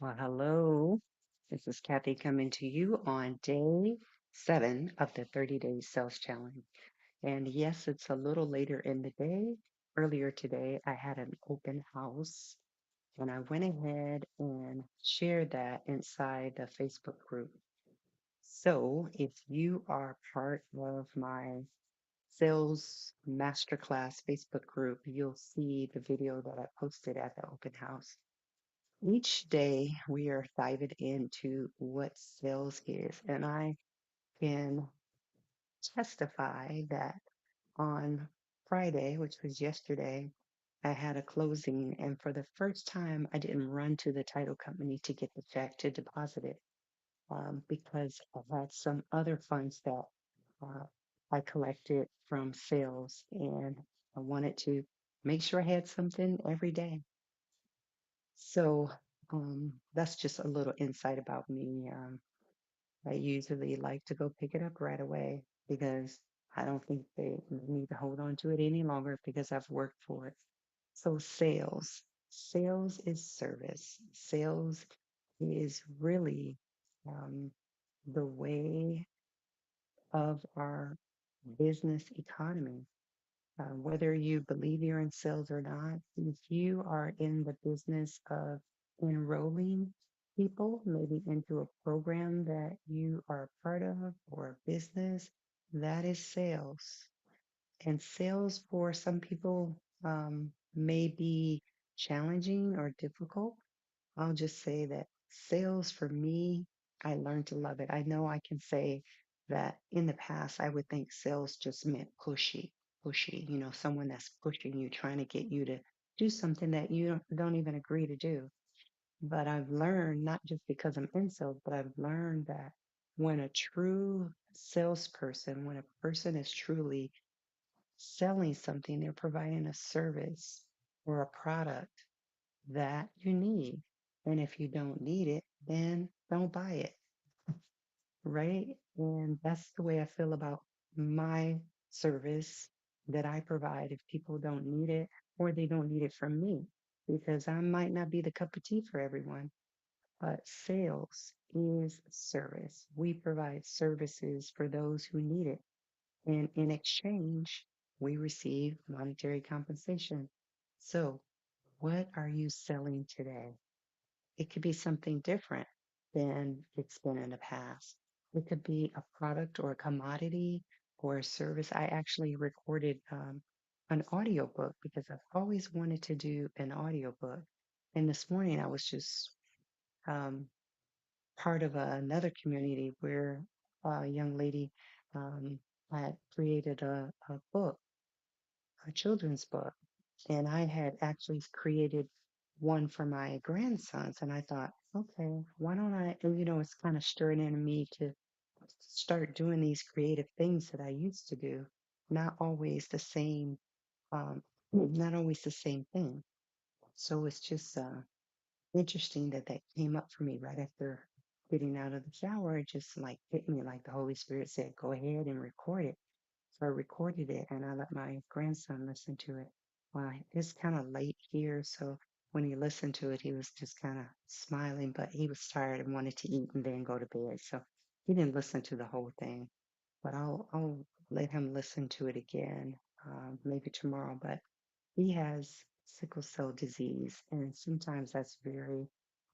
Well, hello. This is Kathy coming to you on day 7 of the 30 Day Sales Challenge. And yes, it's a little later in the day. Earlier today, I had an open house and I went ahead and shared that inside the Facebook group. So if you are part of my sales masterclass Facebook group, you'll see the video that I posted at the open house. Each day we are diving into what sales is, and I can testify that on Friday, which was yesterday, I had a closing, and for the first time, I didn't run to the title company to get the check to deposit it because I had some other funds that uh, I collected from sales, and I wanted to make sure I had something every day. So that's just a little insight about me. I usually like to go pick it up right away because I don't think they need to hold on to it any longer because I've worked for it. So sales is service. Sales is really um, the way of our business economy. Whether you believe you're in sales or not, if you are in the business of enrolling people, maybe into a program that you are a part of or a business, that is sales. And sales for some people may be challenging or difficult. I'll just say that sales for me, I learned to love it. I know I can say that in the past, I would think sales just meant pushy, someone that's pushing you, trying to get you to do something that you don't even agree to do. But I've learned, not just because I'm in sales, but I've learned that when a true salesperson, when a person is truly selling something, they're providing a service or a product that you need. And if you don't need it, then don't buy it, right? And that's the way I feel about my service that I provide if people don't need it or they don't need it from me, because I might not be the cup of tea for everyone. But sales is service. We provide services for those who need it. And in exchange, we receive monetary compensation. So, what are you selling today? It could be something different than it's been in the past. It could be a product or a commodity or a service. I actually recorded an audiobook because I've always wanted to do an audiobook. And this morning I was just um, part of another community where a young lady um, had created a book, a children's book, and I had actually created one for my grandsons. And I thought, okay, why don't I? And it's kind of stirring in me to start doing these creative things that I used to do, not always the same, not always the same thing. So it's just interesting that that came up for me right after getting out of the shower. It just like hit me like the Holy Spirit said, go ahead and record it. So I recorded it and I let my grandson listen to it. Well, it's kind of late here, so when he listened to it, he was just kind of smiling, but he was tired and wanted to eat and then go to bed. So he didn't listen to the whole thing, but I'll let him listen to it again, maybe tomorrow. But he has sickle cell disease, and sometimes that's very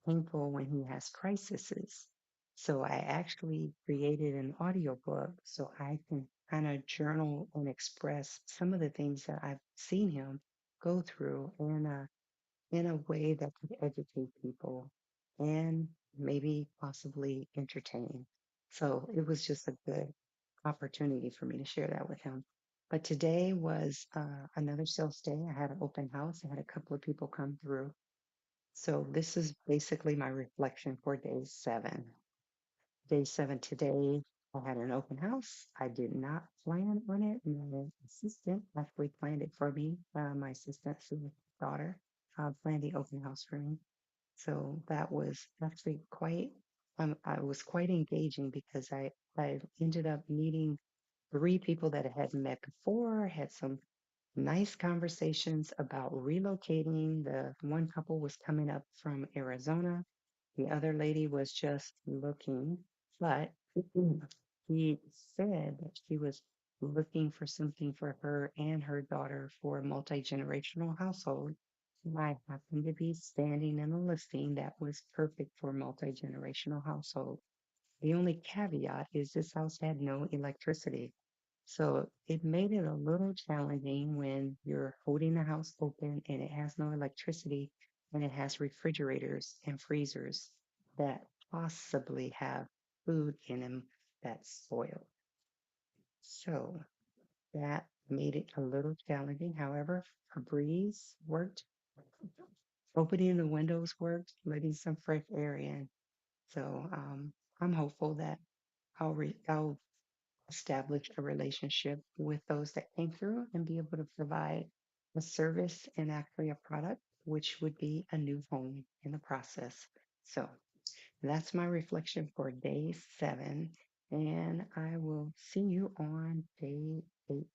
painful when he has crises. So I actually created an audiobook so I can kind of journal and express some of the things that I've seen him go through in a way that could educate people and maybe possibly entertain. So it was just a good opportunity for me to share that with him. But today was another sales day. I had an open house. I had a couple of people come through. So this is basically my reflection for day 7. Day 7 today, I had an open house. I did not plan on it. My assistant actually planned it for me. My assistant's daughter planned the open house for me. So that was actually I was quite engaging because I ended up meeting 3 people that I hadn't met before, had some nice conversations about relocating. The one couple was coming up from Arizona The other lady was just looking, but he said that she was looking for something for her and her daughter for a multi-generational household. And I happened to be standing in a listing that was perfect for a multi-generational household. The only caveat is this house had no electricity. So it made it a little challenging when you're holding the house open and it has no electricity and it has refrigerators and freezers that possibly have food in them that's spoiled. So that made it a little challenging. However, a breeze worked, opening the windows worked, letting some fresh air in. So I'm hopeful that I'll establish a relationship with those that came through and be able to provide a service and actually a product, which would be a new home in the process. So that's my reflection for day 7. And I will see you on day 8.